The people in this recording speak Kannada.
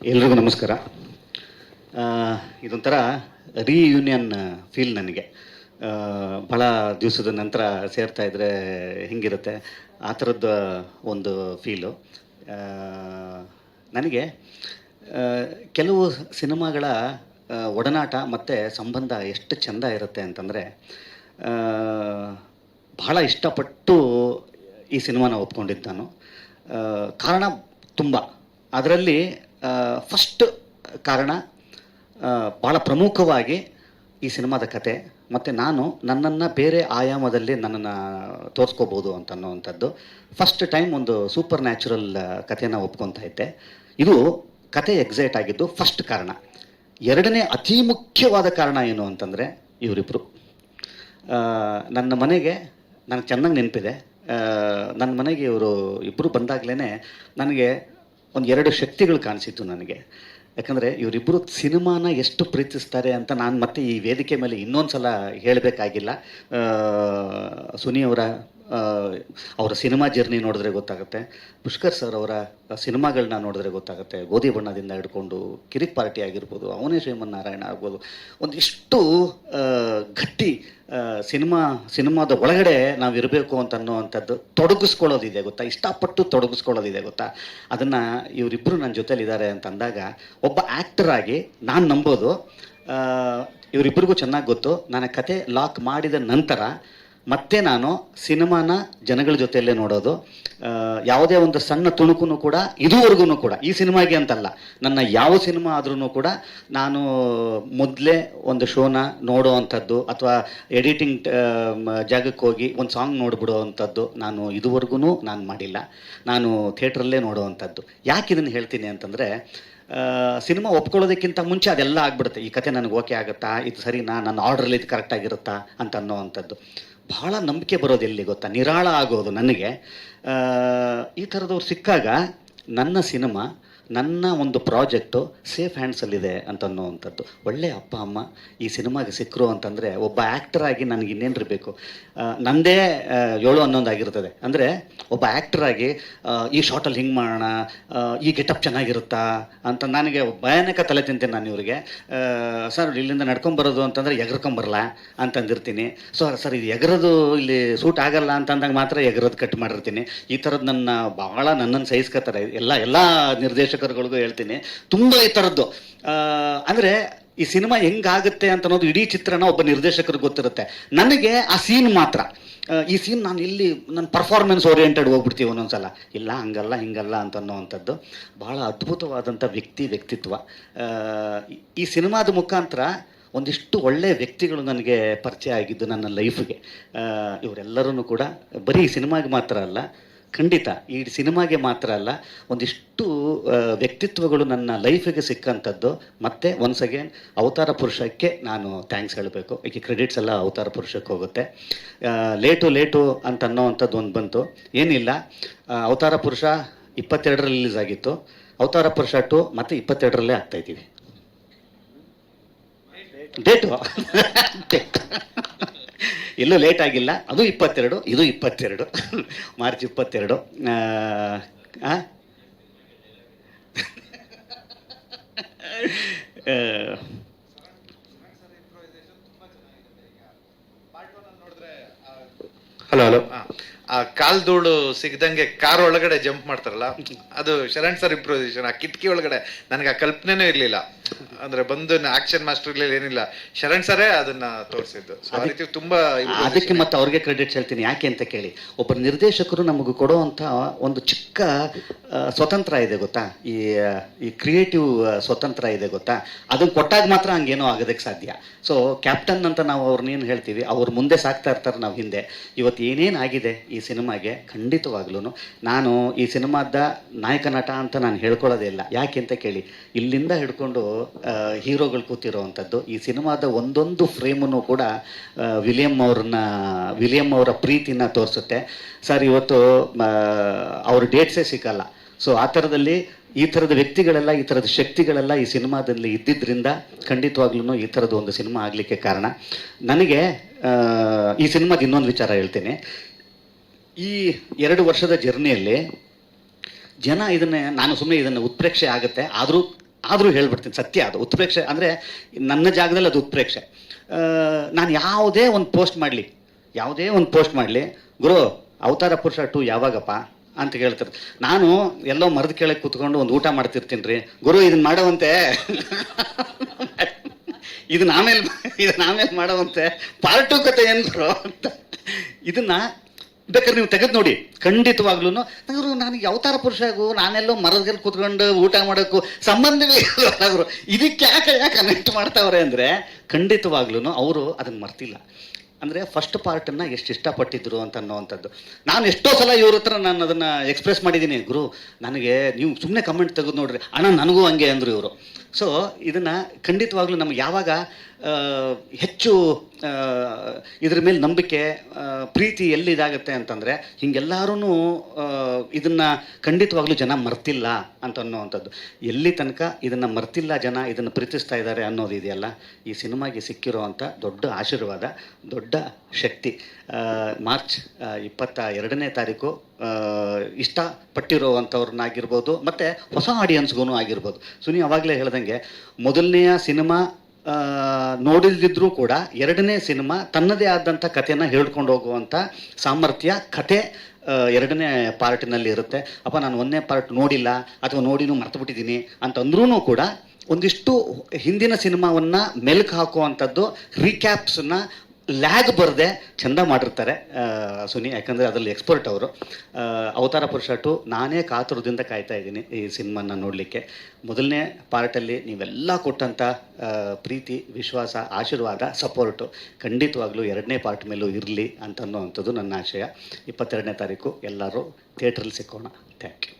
ಎಲ್ರಿಗೂ ನಮಸ್ಕಾರ. ಇದೊಂಥರ ರೀಯೂನಿಯನ್ ಫೀಲ್ ನನಗೆ. ಭಾಳ ದಿವಸದ ನಂತರ ಸೇರ್ತಾ ಇದ್ದರೆ ಹಿಂಗಿರುತ್ತೆ, ಆ ಥರದ್ದು ಒಂದು ಫೀಲು ನನಗೆ. ಕೆಲವು ಸಿನಿಮಾಗಳ ಒಡನಾಟ ಮತ್ತು ಸಂಬಂಧ ಎಷ್ಟು ಚೆಂದ ಇರುತ್ತೆ ಅಂತಂದರೆ, ಭಾಳ ಇಷ್ಟಪಟ್ಟು ಈ ಸಿನಿಮಾನ ಒಪ್ಕೊಂಡಿದ್ದು ನಾನು. ಕಾರಣ ತುಂಬ. ಅದರಲ್ಲಿ ಫಸ್ಟ್ ಕಾರಣ, ಭಾಳ ಪ್ರಮುಖವಾಗಿ ಈ ಸಿನಿಮಾದ ಕತೆ ಮತ್ತು ನಾನು ನನ್ನನ್ನು ಬೇರೆ ಆಯಾಮದಲ್ಲಿ ನನ್ನನ್ನು ತೋರಿಸ್ಕೋಬೋದು ಅಂತನ್ನುವಂಥದ್ದು. ಫಸ್ಟ್ ಟೈಮ್ ಒಂದು ಸೂಪರ್ ನ್ಯಾಚುರಲ್ ಕಥೆನ ಒಪ್ಕೊತಾ ಇದ್ದೆ. ಇದು ಕತೆ ಎಕ್ಸೈಟ್ ಆಗಿದ್ದು ಫಸ್ಟ್ ಕಾರಣ. ಎರಡನೇ ಅತಿ ಮುಖ್ಯವಾದ ಕಾರಣ ಏನು ಅಂತಂದರೆ, ಇವರಿಬ್ಬರು ನನ್ನ ಮನೆಗೆ ನನಗೆ ಚೆನ್ನಾಗಿ ನೆನಪಿದೆ. ನನ್ನ ಮನೆಗೆ ಇವರು ಇಬ್ಬರು ಬಂದಾಗಲೇ ನನಗೆ ಒಂದು ಎರಡು ಶಕ್ತಿಗಳು ಕಾಣಿಸಿತ್ತು ನನಗೆ. ಯಾಕಂದರೆ ಇವರಿಬ್ಬರು ಸಿನಿಮಾನ ಎಷ್ಟು ಪ್ರೀತಿಸ್ತಾರೆ ಅಂತ ನಾನು ಮತ್ತೆ ಈ ವೇದಿಕೆ ಮೇಲೆ ಇನ್ನೊಂದು ಸಲ ಹೇಳಬೇಕಾಗಿಲ್ಲ. ಸುನಿ ಅವರ ಸಿನಿಮಾ ಜರ್ನಿ ನೋಡಿದ್ರೆ ಗೊತ್ತಾಗುತ್ತೆ. ಪುಷ್ಕರ್ ಸರ್ ಅವರ ಸಿನಿಮಾಗಳನ್ನ ನೋಡಿದ್ರೆ ಗೊತ್ತಾಗುತ್ತೆ. ಗೋಧಿ ಬಣ್ಣದಿಂದ ಹಿಡ್ಕೊಂಡು ಕಿರಿಕ್ ಪಾರ್ಟಿ ಆಗಿರ್ಬೋದು, ಅವನೇ ಶ್ರೀಮನ್ನಾರಾಯಣ ಆಗ್ಬೋದು, ಒಂದಿಷ್ಟು ಗಟ್ಟಿ ಸಿನಿಮಾದ ಒಳಗಡೆ ನಾವು ಇರಬೇಕು ಅಂತನ್ನುವಂಥದ್ದು ತೊಡಗಿಸ್ಕೊಳ್ಳೋದಿದೆ ಗೊತ್ತಾ, ಇಷ್ಟಪಟ್ಟು ತೊಡಗಿಸ್ಕೊಳ್ಳೋದಿದೆ ಗೊತ್ತಾ. ಅದನ್ನು ಇವರಿಬ್ಬರು ನನ್ನ ಜೊತೆಲಿದ್ದಾರೆ ಅಂತ ಅಂದಾಗ ಒಬ್ಬ ಆ್ಯಕ್ಟರ್ ಆಗಿ ನಾನು ನಂಬೋದು. ಇವರಿಬ್ಬರಿಗೂ ಚೆನ್ನಾಗಿ ಗೊತ್ತು. ನಾನು ಕತೆ ಲಾಕ್ ಮಾಡಿದ ನಂತರ ಮತ್ತೆ ನಾನು ಸಿನಿಮಾನ ಜನಗಳ ಜೊತೆಯಲ್ಲೇ ನೋಡೋದು. ಯಾವುದೇ ಒಂದು ಸಣ್ಣ ತುಣುಕು ಕೂಡ ಇದುವರೆಗೂ ಕೂಡ, ಈ ಸಿನಿಮಾಗೆ ಅಂತಲ್ಲ, ನನ್ನ ಯಾವ ಸಿನಿಮಾ ಆದ್ರೂ ಕೂಡ ನಾನು ಮೊದಲೇ ಒಂದು ಶೋನ ನೋಡೋ ಅಂಥದ್ದು ಅಥವಾ ಎಡಿಟಿಂಗ್ ಜಾಗಕ್ಕೆ ಹೋಗಿ ಒಂದು ಸಾಂಗ್ ನೋಡಿಬಿಡೋ ಅಂಥದ್ದು ನಾನು ಇದುವರೆಗೂ ನಾನು ಮಾಡಿಲ್ಲ. ನಾನು ಥಿಯೇಟ್ರಲ್ಲೇ ನೋಡೋ ಅಂಥದ್ದು. ಯಾಕೆ ಇದನ್ನು ಹೇಳ್ತೀನಿ ಅಂತಂದರೆ, ಸಿನಿಮಾ ಒಪ್ಕೊಳ್ಳೋದಕ್ಕಿಂತ ಮುಂಚೆ ಅದೆಲ್ಲ ಆಗ್ಬಿಡುತ್ತೆ. ಈ ಕತೆ ನನಗೆ ಓಕೆ ಆಗುತ್ತಾ, ಇದು ಸರಿನಾ, ನನ್ನ ಆರ್ಡ್ರಲ್ಲಿ ಇದು ಕರೆಕ್ಟಾಗಿರುತ್ತಾ ಅಂತ ಅನ್ನೋ ಅಂಥದ್ದು. ಭಾಳ ನಂಬಿಕೆ ಬರೋದು ಎಲ್ಲಿ ಗೊತ್ತಾ, ನಿರಾಳ ಆಗೋದು ನನಗೆ. ಈ ಥರದವ್ರು ಸಿಕ್ಕಾಗ ನನ್ನ ಸಿನಿಮಾ, ನನ್ನ ಒಂದು ಪ್ರಾಜೆಕ್ಟು ಸೇಫ್ ಹ್ಯಾಂಡ್ಸಲ್ಲಿದೆ ಅಂತ ಅನ್ನೋವಂಥದ್ದು. ಒಳ್ಳೆಯ ಅಪ್ಪ ಅಮ್ಮ ಈ ಸಿನಿಮಾಗೆ ಸಿಕ್ಕರು ಅಂತಂದರೆ, ಒಬ್ಬ ಆ್ಯಕ್ಟರ್ ಆಗಿ ನನಗೆ ಇನ್ನೇನು ಇರಬೇಕು. ನನ್ನದೇ 7-11 ಆಗಿರ್ತದೆ. ಅಂದರೆ ಒಬ್ಬ ಆ್ಯಕ್ಟರ್ ಆಗಿ ಈ ಶಾರ್ಟಲ್ಲಿ ಹಿಂಗೆ ಮಾಡೋಣ, ಈ ಗೆಟಪ್ ಚೆನ್ನಾಗಿರುತ್ತಾ ಅಂತ ನನಗೆ ಭಯಾನಕ ತಲೆ ತಿಂತೀನಿ ನಾನು ಇವರಿಗೆ. ಸರ್ ಇಲ್ಲಿಂದ ನಡ್ಕೊಂಬರೋದು ಅಂತಂದರೆ ಎಗರ್ಕೊಂಬರಲ್ಲ ಅಂತಂದಿರ್ತೀನಿ. ಸರ್ ಇದು ಎಗರೋದು ಇಲ್ಲಿ ಸೂಟ್ ಆಗಲ್ಲ ಅಂತಂದಾಗ ಮಾತ್ರ ಎಗರೋದು ಕಟ್ ಮಾಡಿರ್ತೀನಿ. ಈ ಥರದ್ದು ಭಾಳ ನನ್ನನ್ನು ಸಹಿಸ್ಕೊತಾರೆ. ಎಲ್ಲ ನಿರ್ದೇಶಕರುಗಳಿಗೂ ಹೇಳ್ತೀನಿ, ತುಂಬ ಈ ಥರದ್ದು. ಅಂದರೆ ಈ ಸಿನಿಮಾ ಹೆಂಗಾಗುತ್ತೆ ಅಂತ ಅನ್ನೋದು ಇಡೀ ಚಿತ್ರನ ಒಬ್ಬ ನಿರ್ದೇಶಕರಿಗೆ ಗೊತ್ತಿರುತ್ತೆ. ನನಗೆ ಆ ಸೀನ್ ಮಾತ್ರ, ಈ ಸೀನ್ ನಾನು ಇಲ್ಲಿ ನನ್ನ ಪರ್ಫಾರ್ಮೆನ್ಸ್ ಓರಿಯೆಂಟೆಡ್ ಹೋಗ್ಬಿಡ್ತೀವಿ ಒಂದೊಂದ್ಸಲ. ಇಲ್ಲ ಹಂಗಲ್ಲ ಹಿಂಗಲ್ಲ ಅಂತ ಅನ್ನೋವಂಥದ್ದು. ಭಾಳ ಅದ್ಭುತವಾದಂಥ ವ್ಯಕ್ತಿತ್ವ. ಈ ಸಿನಿಮಾದ ಮುಖಾಂತರ ಒಂದಿಷ್ಟು ಒಳ್ಳೆಯ ವ್ಯಕ್ತಿಗಳು ನನಗೆ ಪರಿಚಯ ಆಗಿದ್ದು ನನ್ನ ಲೈಫ್ಗೆ. ಇವರೆಲ್ಲರೂ ಕೂಡ ಬರೀ ಸಿನಿಮಾಗೆ ಮಾತ್ರ ಅಲ್ಲ, ಖಂಡಿತ ಈ ಸಿನಿಮಾಗೆ ಮಾತ್ರ ಅಲ್ಲ, ಒಂದಿಷ್ಟು ವ್ಯಕ್ತಿತ್ವಗಳು ನನ್ನ ಲೈಫಿಗೆ ಸಿಕ್ಕಂಥದ್ದು. ಮತ್ತು ಒನ್ಸ್ ಅಗೇನ್ ಅವತಾರ ಪುರುಷಕ್ಕೆ ನಾನು ಥ್ಯಾಂಕ್ಸ್ ಹೇಳಬೇಕು. ಈ ಕ್ರೆಡಿಟ್ಸ್ ಎಲ್ಲ ಅವತಾರ ಪುರುಷಕ್ಕೆ ಹೋಗುತ್ತೆ. ಲೇಟು ಅಂತ ಅನ್ನೋವಂಥದ್ದು ಒಂದು ಬಂತು. ಏನಿಲ್ಲ, ಅವತಾರ ಪುರುಷ 22ರಲ್ಲಿ ರಿಲೀಸ್ ಆಗಿತ್ತು. ಅವತಾರ ಪುರುಷ 2 ಮತ್ತೆ 22ರಲ್ಲೇ ಆಗ್ತಾಯಿದ್ದೀವಿ. ಡೇಟು ಎಲ್ಲೂ ಲೇಟ್ ಆಗಿಲ್ಲ. ಅದು 22, ಇದು 22, ಮಾರ್ಚ್ 22. ಹಲೋ. ಆ ಕಾಲ್ ಧೂಳು ಸಿಗದಂಗೆ ಕಾರ್ ಒಳಗಡೆ ಜಂಪ್ ಮಾಡ್ತಾರಲ್ಲ, ಅದು ಶರಣ್ ಸರ್ ಇಂಪ್ರೂವೈಸೇಷನ್. ಆ ಕಿಟಕಿ ಒಳಗಡೆ ನನಗೆ ಆ ಕಲ್ಪನೆನೂ ಇರ್ಲಿಲ್ಲ. ಅಂದ್ರೆ ಬಂದು ಆಕ್ಷನ್ ಮಾಸ್ಟರ್ ಇರ್ಲಿಲ್ಲ, ಏನಿಲ್ಲ, ಶರಣ್ ಸರೇ ಅದನ್ನ ತೋರಿಸಿದ್ದು. ತುಂಬಾ ಅದಕ್ಕೆ ಮತ್ತೆ ಅವ್ರಿಗೆ ಕ್ರೆಡಿಟ್ಸ್ ಹೇಳ್ತೀನಿ. ಯಾಕೆ ಅಂತ ಕೇಳಿ, ಒಬ್ಬ ನಿರ್ದೇಶಕರು ನಮಗೆ ಕೊಡುವಂಥ ಒಂದು ಚಿಕ್ಕ ಸ್ವತಂತ್ರ ಇದೆ ಗೊತ್ತಾ, ಈ ಕ್ರಿಯೇಟಿವ್ ಸ್ವತಂತ್ರ ಇದೆ ಗೊತ್ತಾ. ಅದನ್ನು ಕೊಟ್ಟಾಗ ಮಾತ್ರ ಹಂಗೇನೋ ಆಗೋದಕ್ಕೆ ಸಾಧ್ಯ. ಸೊ ಕ್ಯಾಪ್ಟನ್ ಅಂತ ನಾವು ಅವ್ರನ್ನೇನು ಹೇಳ್ತೀವಿ, ಅವ್ರು ಮುಂದೆ ಸಾಕ್ತಾ ಇರ್ತಾರೆ, ನಾವು ಹಿಂದೆ. ಇವತ್ತು ಏನೇನಾಗಿದೆ ಈ ಸಿನಿಮಾಗೆ, ಖಂಡಿತವಾಗ್ಲೂ ನಾನು ಈ ಸಿನಿಮಾದ ನಾಯಕ ನಟ ಅಂತ ನಾನು ಹೇಳ್ಕೊಳ್ಳೋದೇ ಇಲ್ಲ. ಯಾಕೆ ಅಂತ ಕೇಳಿ, ಇಲ್ಲಿಂದ ಹಿಡ್ಕೊಂಡು ಹೀರೋಗಳು ಕೂತಿರೋ ಅಂಥದ್ದು. ಈ ಸಿನಿಮಾದ ಒಂದೊಂದು ಫ್ರೇಮನ್ನು ಕೂಡ ವಿಲಿಯಂ ಅವರ ಪ್ರೀತಿನ ತೋರಿಸುತ್ತೆ. ಸರ್ ಇವತ್ತು ಅವ್ರ ಡೇಟ್ಸೇ ಸಿಕ್ಕಲ್ಲ. ಸೊ ಆ ಥರದಲ್ಲಿ ಈ ಥರದ ವ್ಯಕ್ತಿಗಳೆಲ್ಲ, ಈ ಥರದ ಶಕ್ತಿಗಳೆಲ್ಲ ಈ ಸಿನಿಮಾದಲ್ಲಿ ಇದ್ದಿದ್ದರಿಂದ ಖಂಡಿತವಾಗ್ಲೂ ಈ ಥರದ್ದು ಒಂದು ಸಿನಿಮಾ ಆಗಲಿಕ್ಕೆ ಕಾರಣ. ನನಗೆ ಈ ಸಿನಿಮಾದ ಇನ್ನೊಂದು ವಿಚಾರ ಹೇಳ್ತೀನಿ. ಈ 2 ವರ್ಷದ ಜರ್ನಿಯಲ್ಲಿ ಜನ ನಾನು ಸುಮ್ಮನೆ ಇದನ್ನು ಉತ್ಪ್ರೇಕ್ಷೆ ಆಗುತ್ತೆ, ಆದರೂ ಆದರೂ ಹೇಳ್ಬಿಡ್ತೀನಿ, ಸತ್ಯ ಅದು. ಉತ್ಪ್ರೇಕ್ಷೆ ಅಂದರೆ ನನ್ನ ಜಾಗದಲ್ಲಿ ಅದು ಉತ್ಪ್ರೇಕ್ಷೆ. ನಾನು ಯಾವುದೇ ಒಂದು ಪೋಸ್ಟ್ ಮಾಡಲಿ, ಗುರು ಅವತಾರ ಪುರುಷ 2 ಯಾವಾಗಪ್ಪ ಅಂತ ಕೇಳ್ತಾರೆ. ನಾನು ಎಲ್ಲೋ ಮರದ ಕೆಳಗೆ ಕೂತ್ಕೊಂಡು ಒಂದು ಊಟ ಮಾಡ್ತಿರ್ತೀನಿ ರೀ, ಗುರು ಇದನ್ನ ಮಾಡೋವಂತೆ ಇದನ್ನ ಆಮೇಲೆ ಮಾಡೋವಂತೆ ಪಾರ್ಟ್ 2 ಕತೆ ಏನು ಗುರು ಅಂತ. ಇದನ್ನ ಬೇಕಾದ್ರೆ ನೀವು ತೆಗೆದು ನೋಡಿ, ಖಂಡಿತವಾಗ್ಲೂ ನನಗೆ ಅವತಾರ ಪುರುಷಗೂ ನಾನೆಲ್ಲೋ ಮರದಲ್ಲಿ ಕೂತ್ಕೊಂಡು ಊಟ ಮಾಡೋಕ್ಕೂ ಸಂಬಂಧವೇ ಇಲ್ಲ. ಇದಕ್ಕೆ ಯಾಕೆ ಕನೆಕ್ಟ್ ಮಾಡ್ತಾವ್ರೆ ಅಂದರೆ ಖಂಡಿತವಾಗ್ಲೂ ಅವರು ಅದನ್ನು ಮರ್ತಿಲ್ಲ. ಅಂದರೆ ಫಸ್ಟ್ ಪಾರ್ಟನ್ನು ಎಷ್ಟು ಇಷ್ಟಪಟ್ಟಿದ್ರು ಅಂತ ಅನ್ನೋವಂಥದ್ದು. ನಾನು ಎಷ್ಟೋ ಸಲ ಇವ್ರ ಹತ್ರ ನಾನು ಅದನ್ನು ಎಕ್ಸ್ಪ್ರೆಸ್ ಮಾಡಿದ್ದೀನಿ, ಗುರು ನನಗೆ ನೀವು ಸುಮ್ಮನೆ ಕಮೆಂಟ್ ತೆಗೆದು ನೋಡ್ರಿ ಅಣ್ಣ ನನಗೂ ಹಂಗೆ ಅಂದರು ಇವರು. ಸೊ ಇದನ್ನು ಖಂಡಿತವಾಗ್ಲೂ ನಮ್ಗೆ ಯಾವಾಗ ಹೆಚ್ಚು ಇದ್ರ ಮೇಲೆ ನಂಬಿಕೆ ಪ್ರೀತಿ ಎಲ್ಲಿದಾಗುತ್ತೆ ಅಂತಂದರೆ ಹಿಂಗೆಲ್ಲರೂ ಇದನ್ನು ಖಂಡಿತವಾಗ್ಲೂ ಜನ ಮರ್ತಿಲ್ಲ ಅಂತ ಅನ್ನೋವಂಥದ್ದು. ಎಲ್ಲಿ ತನಕ ಇದನ್ನು ಮರ್ತಿಲ್ಲ ಜನ, ಇದನ್ನು ಪ್ರೀತಿಸ್ತಾ ಇದ್ದಾರೆ ಅನ್ನೋದು ಇದೆಯಲ್ಲ, ಈ ಸಿನಿಮಾಗೆ ಸಿಕ್ಕಿರೋ ಅಂಥ ದೊಡ್ಡ ಆಶೀರ್ವಾದ, ದೊಡ್ಡ ಶಕ್ತಿ. ಮಾರ್ಚ್ 22ನೇ ತಾರೀಕು ಇಷ್ಟಪಟ್ಟಿರೋವಂಥವ್ರನ್ನಾಗಿರ್ಬೋದು ಮತ್ತು ಹೊಸ ಆಡಿಯನ್ಸ್ಗೂ ಆಗಿರ್ಬೋದು. ಸುನಿ ಅವಾಗಲೇ ಹೇಳ್ದಂಗೆ ಮೊದಲನೆಯ ಸಿನಿಮಾ ನೋಡಿಲ್ದಿದ್ರೂ ಕೂಡ 2ನೇ ಸಿನಿಮಾ ತನ್ನದೇ ಆದಂಥ ಕಥೆಯನ್ನು ಹೇಳ್ಕೊಂಡು ಹೋಗುವಂಥ ಸಾಮರ್ಥ್ಯ ಕತೆ 2ನೇ ಪಾರ್ಟಿನಲ್ಲಿ ಇರುತ್ತೆ. ಅಪ್ಪ ನಾನು 1ನೇ ಪಾರ್ಟ್ ನೋಡಿಲ್ಲ ಅಥವಾ ನೋಡಿನೂ ಮರ್ತುಬಿಟ್ಟಿದ್ದೀನಿ ಅಂತಂದ್ರೂ ಕೂಡ ಒಂದಿಷ್ಟು ಹಿಂದಿನ ಸಿನಿಮಾವನ್ನು ಮೆಲುಕು ಹಾಕುವಂಥದ್ದು, ರೀಕ್ಯಾಪ್ಸನ್ನು ಲ್ಯಾಗ್ ಬರದೆ ಚೆಂದ ಮಾಡಿರ್ತಾರೆ ಸುನಿ. ಯಾಕಂದರೆ ಅದರಲ್ಲಿ ಎಕ್ಸ್ಪರ್ಟ್ ಅವರು. ಅವತಾರ ಪುರುಷ 2 ನಾನೇ ಕಾತುರದಿಂದ ಕಾಯ್ತಾ ಇದ್ದೀನಿ ಈ ಸಿನಿಮಾನ ನೋಡಲಿಕ್ಕೆ. ಮೊದಲನೇ ಪಾರ್ಟಲ್ಲಿ ನೀವೆಲ್ಲ ಕೊಟ್ಟಂಥ ಪ್ರೀತಿ, ವಿಶ್ವಾಸ, ಆಶೀರ್ವಾದ, ಸಪೋರ್ಟು ಖಂಡಿತವಾಗ್ಲೂ 2ನೇ ಪಾರ್ಟ್ ಮೇಲೂ ಇರಲಿ ಅಂತ ಅನ್ನೋವಂಥದ್ದು ನನ್ನ ಆಶಯ. 22ನೇ ತಾರೀಕು ಎಲ್ಲರೂ ಥಿಯೇಟ್ರಲ್ಲಿ ಸಿಕ್ಕೋಣ. Thank you.